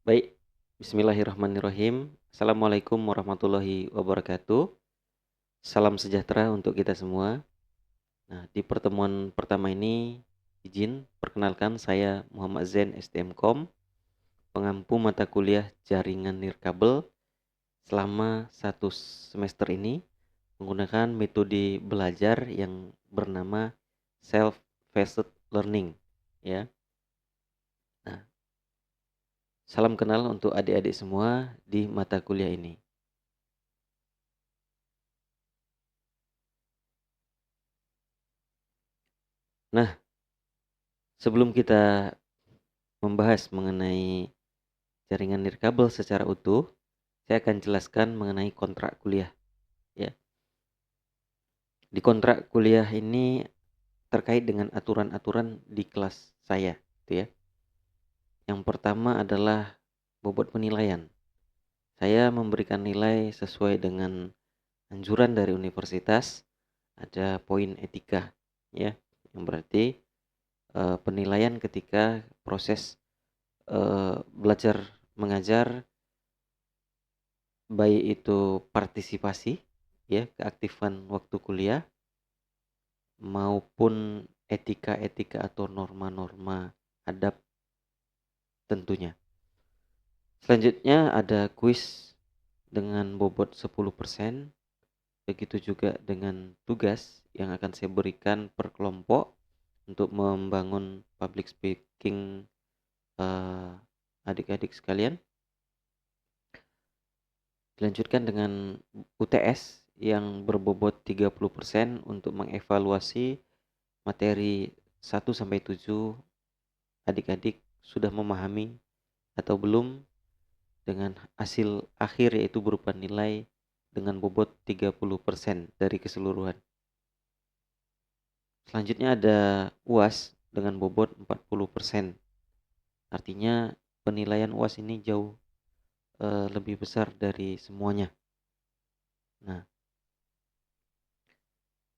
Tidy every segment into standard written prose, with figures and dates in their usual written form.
Baik, bismillahirrahmanirrahim. Assalamualaikum warahmatullahi wabarakatuh. Salam sejahtera untuk kita semua. Nah, di pertemuan pertama ini, izin perkenalkan saya Muhammad Zain STMkom, pengampu mata kuliah jaringan nirkabel selama 1 semester ini menggunakan metode belajar yang bernama self-paced learning. Ya, nah, salam kenal untuk adik-adik semua di mata kuliah ini. Nah, sebelum kita membahas mengenai jaringan nirkabel secara utuh, saya akan jelaskan mengenai kontrak kuliah. Ya, di kontrak kuliah ini terkait dengan aturan-aturan di kelas saya, gitu ya. Yang pertama adalah bobot penilaian. Saya memberikan nilai sesuai dengan anjuran dari universitas. Ada poin etika, ya, yang berarti penilaian ketika proses belajar mengajar, baik itu partisipasi, ya, keaktifan waktu kuliah, maupun etika-etika atau norma-norma adab tentunya. Selanjutnya ada kuis dengan bobot 10%, begitu juga dengan tugas yang akan saya berikan per kelompok untuk membangun public speaking eh, adik-adik sekalian. Dilanjutkan dengan UTS yang berbobot 30% untuk mengevaluasi materi 1-7 adik-adik sudah memahami atau belum dengan hasil akhir yaitu berupa nilai dengan bobot 30% dari keseluruhan. Selanjutnya ada UAS dengan bobot 40%. Artinya penilaian UAS ini jauh lebih besar dari semuanya. Nah,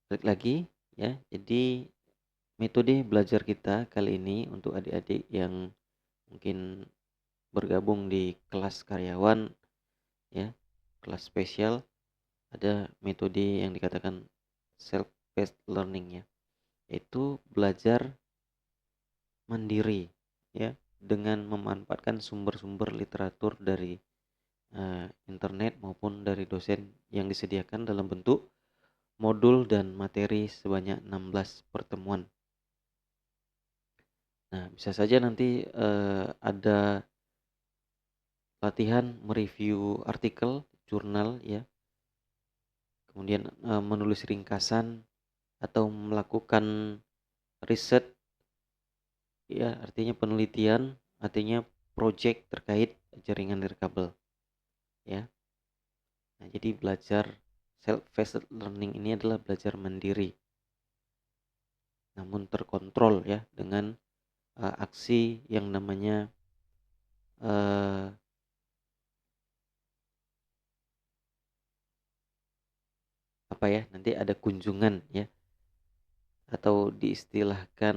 balik lagi ya. Jadi metode belajar kita kali ini untuk adik-adik yang mungkin bergabung di kelas karyawan, ya, kelas spesial, ada metode yang dikatakan self-paced learning, ya, yaitu belajar mandiri, ya, dengan memanfaatkan sumber-sumber literatur dari internet maupun dari dosen yang disediakan dalam bentuk modul dan materi sebanyak 16 pertemuan. Nah, bisa saja nanti ada latihan mereview artikel, jurnal, ya, kemudian menulis ringkasan atau melakukan riset, ya, artinya penelitian, artinya project terkait jaringan nirkabel, ya. Nah, jadi belajar self-paced learning ini adalah belajar mandiri, namun terkontrol, ya, dengan aksi yang namanya uh, apa ya, nanti ada kunjungan, ya, atau diistilahkan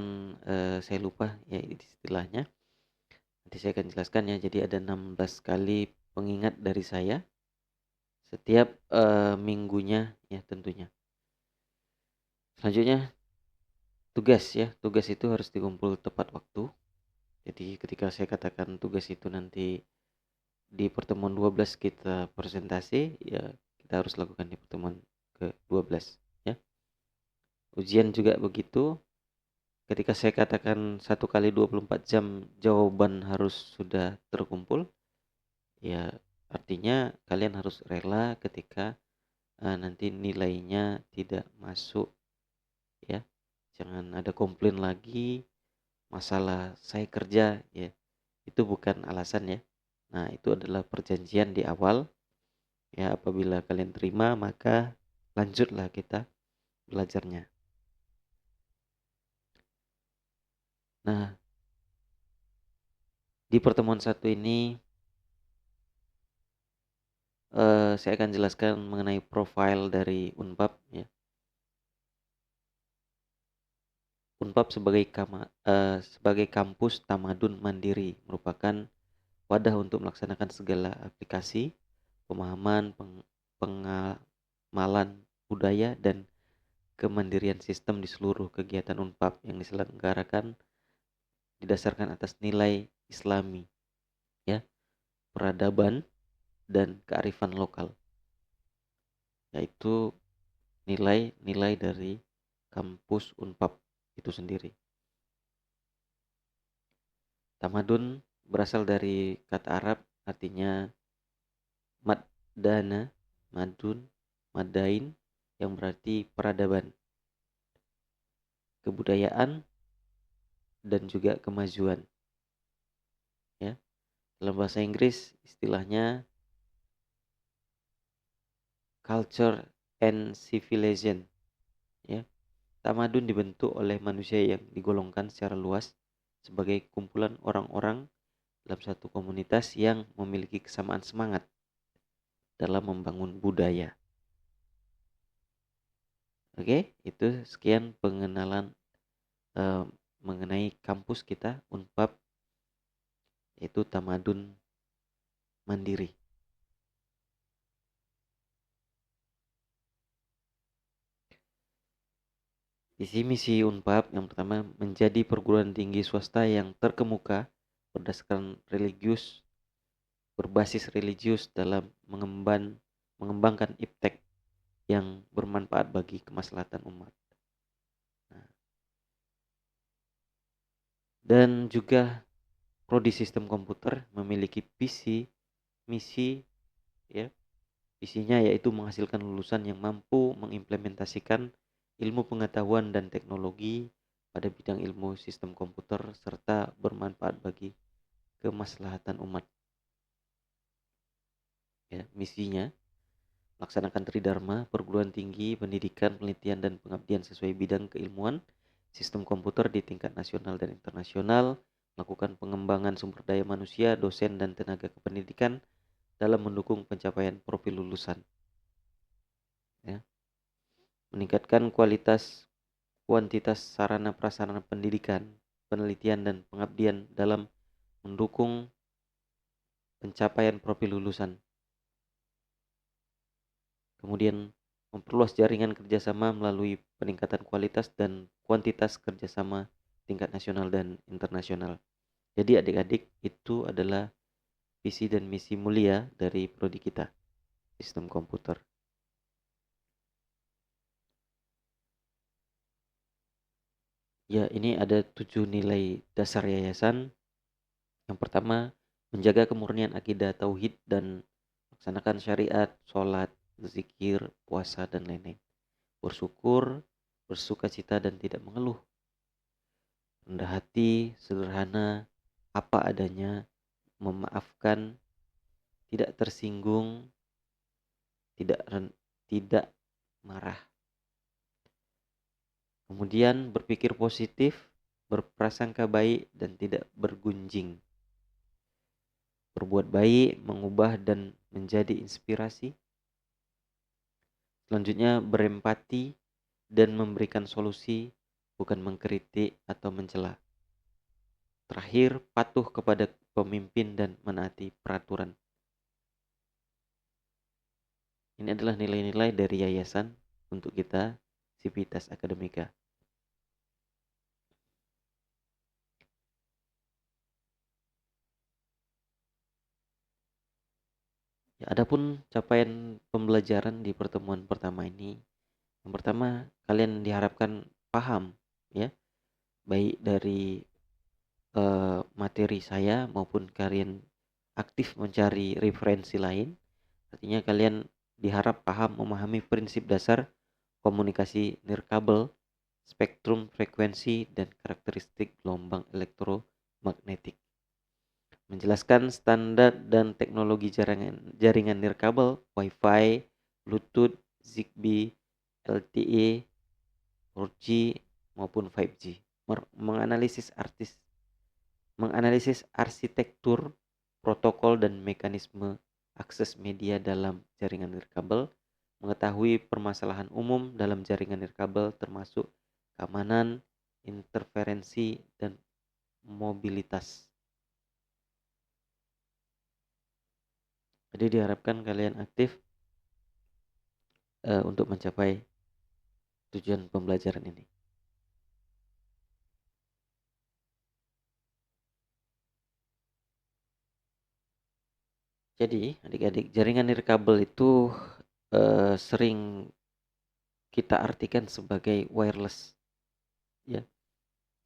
saya lupa ya istilahnya. Nanti saya akan jelaskan, ya. Jadi ada 16 kali pengingat dari saya setiap minggunya, ya, tentunya. Selanjutnya tugas, ya. Tugas itu harus dikumpul tepat waktu. Jadi ketika saya katakan tugas itu nanti di pertemuan 12 kita presentasi, ya, kita harus lakukan di pertemuan ke-12, ya. Ujian juga begitu. Ketika saya katakan 1 kali 24 jam jawaban harus sudah terkumpul, ya, artinya kalian harus rela ketika nanti nilainya tidak masuk, ya. Jangan ada komplain lagi, masalah saya kerja, ya. Itu bukan alasan, ya. Nah, itu adalah perjanjian di awal, ya. Apabila kalian terima, maka lanjutlah kita belajarnya. Nah, di pertemuan satu ini saya akan jelaskan mengenai profil dari Unpad, ya. Unpad sebagai kampus tamadun mandiri merupakan wadah untuk melaksanakan segala aplikasi, pemahaman, pengamalan budaya, dan kemandirian sistem di seluruh kegiatan Unpad yang diselenggarakan didasarkan atas nilai Islami, ya, peradaban dan kearifan lokal, yaitu nilai-nilai dari kampus Unpad itu sendiri. Tamadun berasal dari kata Arab artinya madana, madun, madain, yang berarti peradaban, kebudayaan, dan juga kemajuan. Ya, dalam bahasa Inggris istilahnya culture and civilization. Ya, tamadun dibentuk oleh manusia yang digolongkan secara luas sebagai kumpulan orang-orang dalam satu komunitas yang memiliki kesamaan semangat dalam membangun budaya. Oke, itu sekian pengenalan mengenai kampus kita Unpad, yaitu Tamadun Mandiri. Visi misi Unpad yang pertama, menjadi perguruan tinggi swasta yang terkemuka berbasis religius dalam mengembangkan iptek yang bermanfaat bagi kemaslahatan umat. Nah, dan juga prodi sistem komputer memiliki visi misi, ya, visinya yaitu menghasilkan lulusan yang mampu mengimplementasikan ilmu pengetahuan dan teknologi pada bidang ilmu sistem komputer serta bermanfaat bagi kemaslahatan umat. Ya, misinya melaksanakan Tridharma, perguruan tinggi, pendidikan, penelitian, dan pengabdian sesuai bidang keilmuan sistem komputer di tingkat nasional dan internasional, melakukan pengembangan sumber daya manusia, dosen, dan tenaga kependidikan dalam mendukung pencapaian profil lulusan. Ya. Meningkatkan kuantitas sarana prasarana pendidikan, penelitian, dan pengabdian dalam mendukung pencapaian profil lulusan. Kemudian memperluas jaringan kerjasama melalui peningkatan kualitas dan kuantitas kerjasama tingkat nasional dan internasional. Jadi adik-adik, itu adalah visi dan misi mulia dari prodi kita, sistem komputer. Ya, ini ada 7 nilai dasar yayasan. Yang pertama, menjaga kemurnian akidah tauhid dan melaksanakan syariat, sholat, zikir, puasa, dan lain-lain. Bersyukur, bersukacita, dan tidak mengeluh. Rendah hati, sederhana, apa adanya, memaafkan, tidak tersinggung, tidak marah. Kemudian berpikir positif, berprasangka baik, dan tidak bergunjing. Berbuat baik, mengubah, dan menjadi inspirasi. Selanjutnya berempati dan memberikan solusi, bukan mengkritik atau mencela. Terakhir, patuh kepada pemimpin dan menaati peraturan. Ini adalah nilai-nilai dari yayasan untuk kita, Civitas Akademika. Ya, adapun capaian pembelajaran di pertemuan pertama ini, yang pertama, kalian diharapkan paham, ya, baik dari materi saya maupun kalian aktif mencari referensi lain. Artinya kalian diharap paham memahami prinsip dasar komunikasi nirkabel, spektrum frekuensi, dan karakteristik gelombang elektromagnetik. Menjelaskan standar dan teknologi jaringan nirkabel, Wi-Fi, Bluetooth, Zigbee, LTE, 4G maupun 5G. Menganalisis arsitektur, protokol, dan mekanisme akses media dalam jaringan nirkabel, mengetahui permasalahan umum dalam jaringan nirkabel termasuk keamanan, interferensi, dan mobilitas. Jadi diharapkan kalian aktif untuk mencapai tujuan pembelajaran ini. Jadi adik-adik, jaringan nirkabel itu sering kita artikan sebagai wireless. Ya,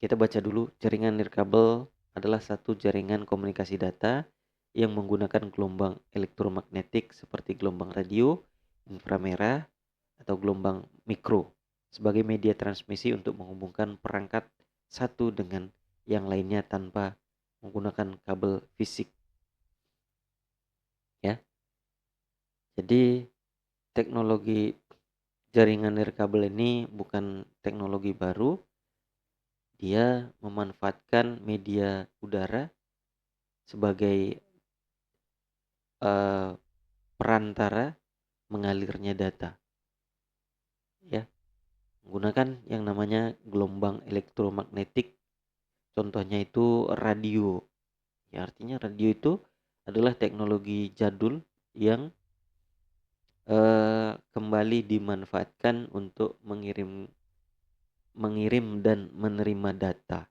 kita baca dulu. Jaringan nirkabel adalah satu jaringan komunikasi data yang menggunakan gelombang elektromagnetik seperti gelombang radio, inframerah, atau gelombang mikro sebagai media transmisi untuk menghubungkan perangkat satu dengan yang lainnya tanpa menggunakan kabel fisik. Ya, jadi teknologi jaringan nirkabel ini bukan teknologi baru. Dia memanfaatkan media udara sebagai perantara mengalirnya data, ya, menggunakan yang namanya gelombang elektromagnetik. Contohnya itu radio. Ya, artinya radio itu adalah teknologi jadul yang kembali dimanfaatkan untuk mengirim dan menerima data.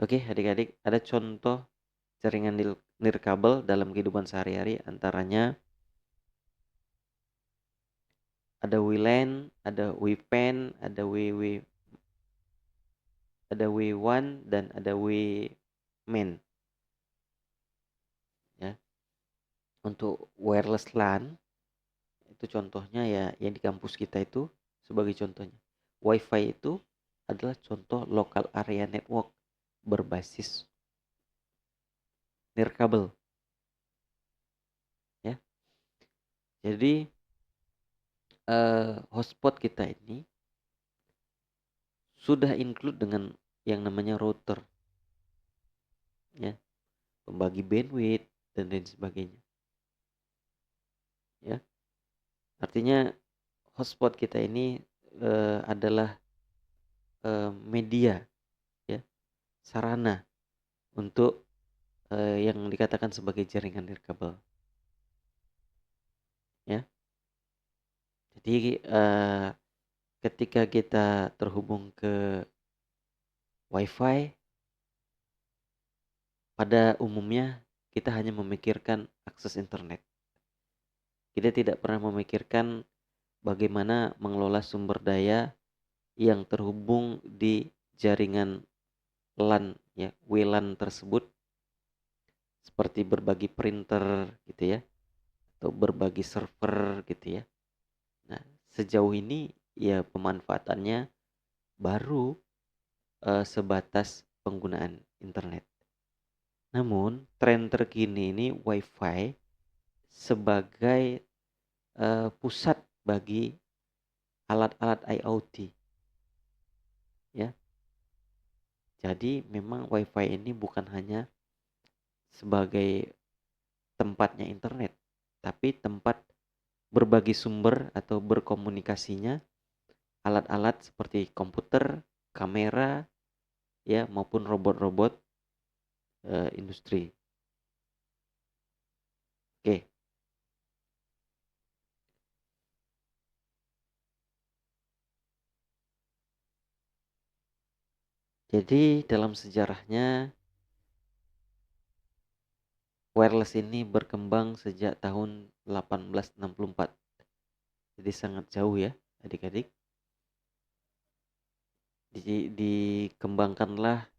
Oke, adik-adik, ada contoh jaringan nirkabel dalam kehidupan sehari-hari, antaranya ada WLAN, ada WPAN, ada W1 dan ada WMAN. Ya. Untuk wireless LAN itu contohnya ya yang di kampus kita itu sebagai contohnya. WiFi itu adalah contoh local area network berbasis nirkabel. Ya. Jadi hotspot kita ini sudah include dengan yang namanya router, ya, pembagi bandwidth dan lain sebagainya. Ya, artinya hotspot kita ini adalah media, ya, sarana untuk yang dikatakan sebagai jaringan nirkabel. Ya, jadi ketika kita terhubung ke WiFi, pada umumnya kita hanya memikirkan akses internet. Kita tidak pernah memikirkan bagaimana mengelola sumber daya yang terhubung di jaringan LAN, ya, WLAN tersebut, seperti berbagi printer gitu ya, atau berbagi server gitu ya. Nah, sejauh ini ya pemanfaatannya baru sebatas penggunaan internet. Namun tren terkini ini WiFi sebagai pusat bagi alat-alat IoT, ya. Jadi memang WiFi ini bukan hanya sebagai tempatnya internet, tapi tempat berbagi sumber atau berkomunikasinya alat-alat seperti komputer, kamera, ya, maupun robot-robot industri. Oke. Jadi dalam sejarahnya wireless ini berkembang sejak tahun 1864. Jadi sangat jauh ya, adik-adik. Dikembangkanlah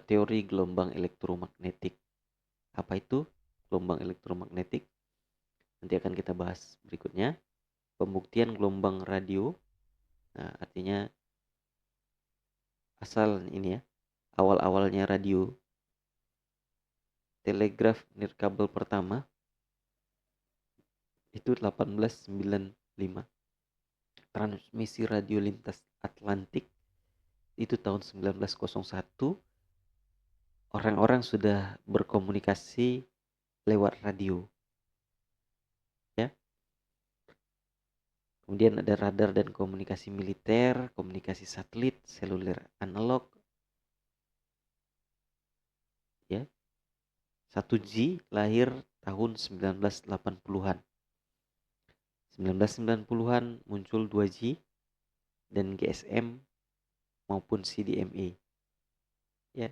teori gelombang elektromagnetik. Apa itu gelombang elektromagnetik? Nanti akan kita bahas berikutnya. Pembuktian gelombang radio. Nah, artinya asal ini ya, awal-awalnya radio. Telegraf nirkabel pertama itu 1895. Transmisi radio lintas Atlantik itu tahun 1901. Orang-orang sudah berkomunikasi lewat radio, ya. Kemudian ada radar dan komunikasi militer, komunikasi satelit, seluler analog, ya. 1G lahir tahun 1980-an. 1990-an muncul 2G dan GSM maupun CDMA. Ya.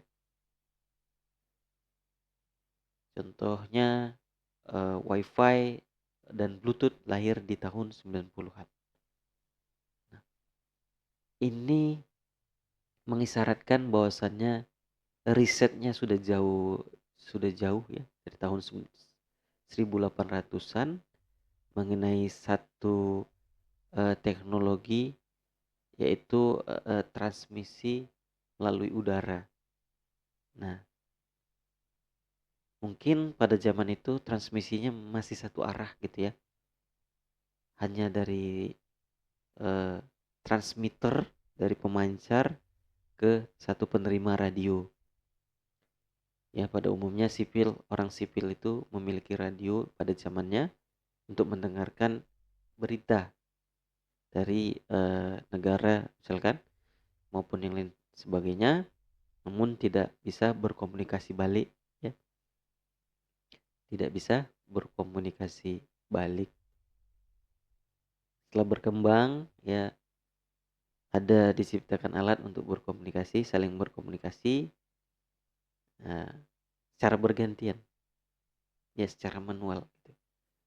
Contohnya Wi-Fi dan Bluetooth lahir di tahun 90-an. Nah, ini mengisyaratkan bahwasannya risetnya sudah jauh ya dari tahun 1800-an mengenai satu teknologi, yaitu transmisi melalui udara. Nah, mungkin pada zaman itu transmisinya masih satu arah gitu ya, hanya dari transmitter dari pemancar ke satu penerima radio. Ya, pada umumnya orang sipil itu memiliki radio pada zamannya untuk mendengarkan berita dari negara misalkan maupun yang lain sebagainya, namun tidak bisa berkomunikasi balik, ya. Tidak bisa berkomunikasi balik. Setelah berkembang, ya, ada diciptakan alat untuk berkomunikasi, saling berkomunikasi, secara bergantian, ya, secara manual, gitu.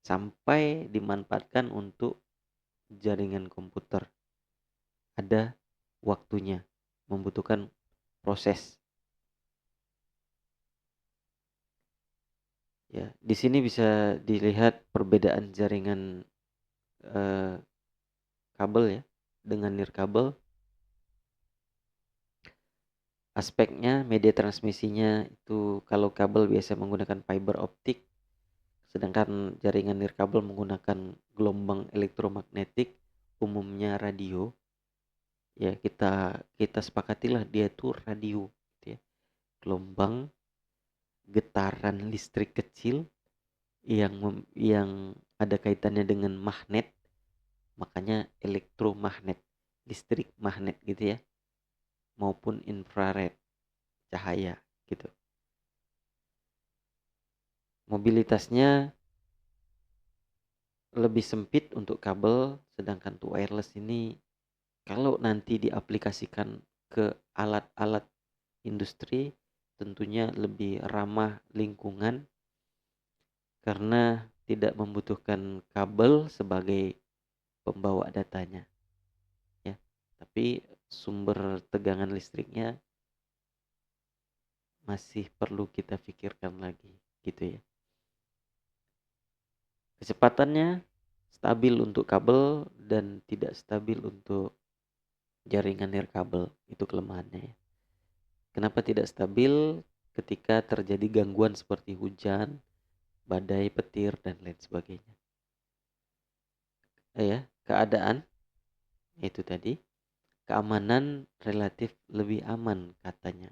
Sampai dimanfaatkan untuk jaringan komputer. Ada waktunya, membutuhkan proses. Ya, di sini bisa dilihat perbedaan jaringan kabel ya dengan nirkabel. Aspeknya, media transmisinya itu kalau kabel biasa menggunakan fiber optik, sedangkan jaringan nirkabel menggunakan gelombang elektromagnetik, umumnya radio. Ya, kita sepakatilah dia itu radio, gitu ya. Gelombang getaran listrik kecil yang ada kaitannya dengan magnet, makanya elektromagnet, listrik magnet gitu ya, maupun infrared, cahaya gitu. Mobilitasnya lebih sempit untuk kabel, sedangkan untuk wireless ini kalau nanti diaplikasikan ke alat-alat industri tentunya lebih ramah lingkungan karena tidak membutuhkan kabel sebagai pembawa datanya, ya. Tapi sumber tegangan listriknya masih perlu kita pikirkan lagi, gitu ya. Kecepatannya stabil untuk kabel dan tidak stabil untuk jaringan nirkabel, itu kelemahannya ya. Kenapa tidak stabil? Ketika terjadi gangguan seperti hujan, badai, petir, dan lain sebagainya. Ya, keadaan itu tadi, keamanan relatif lebih aman katanya.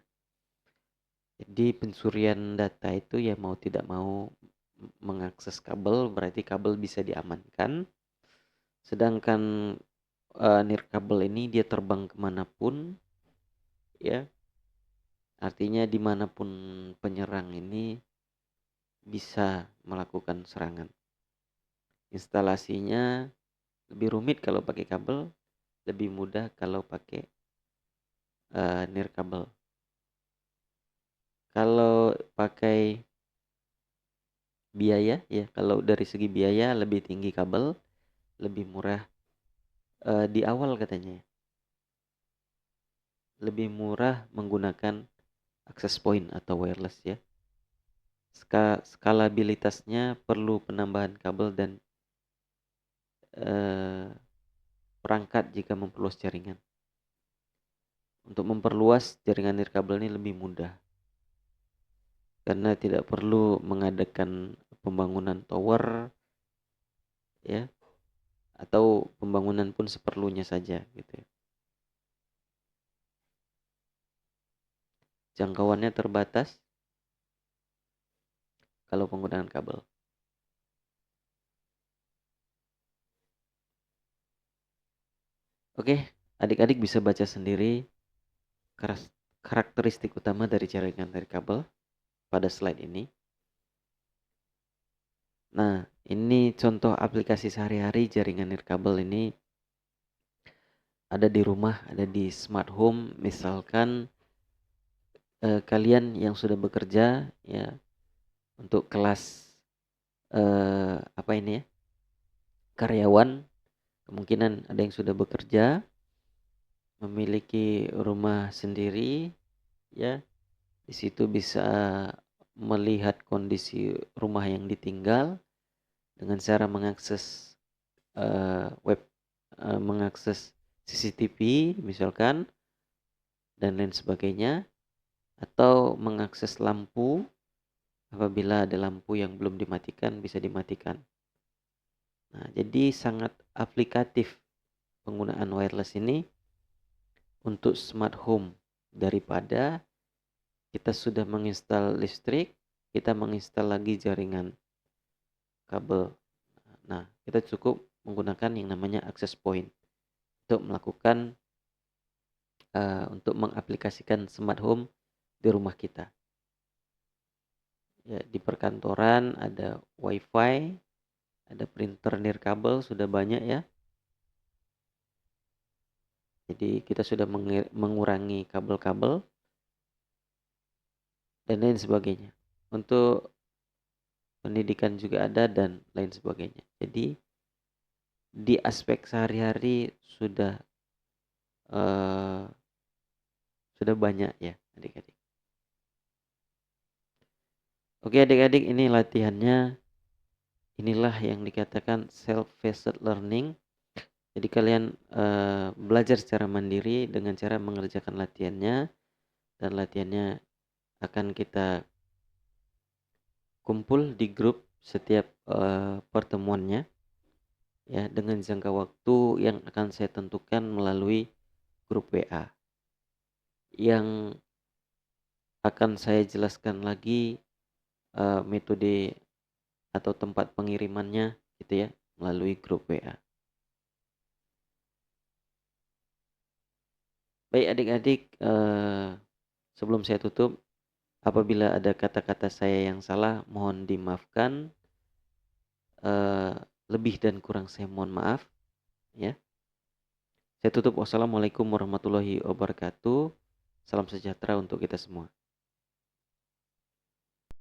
Jadi pencurian data itu ya mau tidak mau mengakses kabel, berarti kabel bisa diamankan. Sedangkan nirkabel ini dia terbang kemanapun, ya. Artinya dimanapun penyerang ini bisa melakukan serangan. Instalasinya lebih rumit kalau pakai kabel, lebih mudah kalau pakai nirkabel. Kalau pakai biaya ya, kalau dari segi biaya lebih tinggi kabel, lebih murah di awal katanya. Lebih murah menggunakan access point atau wireless ya. Skalabilitasnya perlu penambahan kabel dan perangkat jika memperluas jaringan. Untuk memperluas jaringan nirkabel ini lebih mudah karena tidak perlu mengadakan pembangunan tower ya, atau pembangunan pun seperlunya saja gitu ya. Jangkauannya terbatas kalau penggunaan kabel. Oke, adik-adik bisa baca sendiri karakteristik utama dari jaringan nirkabel pada slide ini. Nah, ini contoh aplikasi sehari-hari jaringan nirkabel ini ada di rumah, ada di smart home. Misalkan kalian yang sudah bekerja ya untuk kelas apa ini ya, karyawan, kemungkinan ada yang sudah bekerja, memiliki rumah sendiri ya. Di situ bisa melihat kondisi rumah yang ditinggal dengan cara mengakses web, mengakses CCTV misalkan dan lain sebagainya, atau mengakses lampu apabila ada lampu yang belum dimatikan bisa dimatikan. Nah, jadi sangat aplikatif penggunaan wireless ini untuk smart home daripada kita sudah menginstal listrik, kita menginstal lagi jaringan kabel. Nah, kita cukup menggunakan yang namanya access point untuk melakukan untuk mengaplikasikan smart home di rumah kita. Ya, di perkantoran ada wifi, ada printer nirkabel sudah banyak ya. Jadi kita sudah mengurangi kabel-kabel dan lain sebagainya. Untuk pendidikan juga ada dan lain sebagainya. Jadi di aspek sehari-hari eh, sudah banyak ya adik-adik. Oke adik-adik, ini latihannya. Inilah yang dikatakan self-paced learning. Jadi kalian belajar secara mandiri dengan cara mengerjakan latihannya, dan latihannya akan kita kumpul di grup setiap pertemuannya ya, dengan jangka waktu yang akan saya tentukan melalui grup WA. Yang akan saya jelaskan lagi metode atau tempat pengirimannya gitu ya, melalui grup WA. Baik adik-adik, sebelum saya tutup, apabila ada kata-kata saya yang salah mohon dimaafkan, lebih dan kurang saya mohon maaf ya. Saya tutup, wassalamualaikum warahmatullahi wabarakatuh. Salam sejahtera untuk kita semua.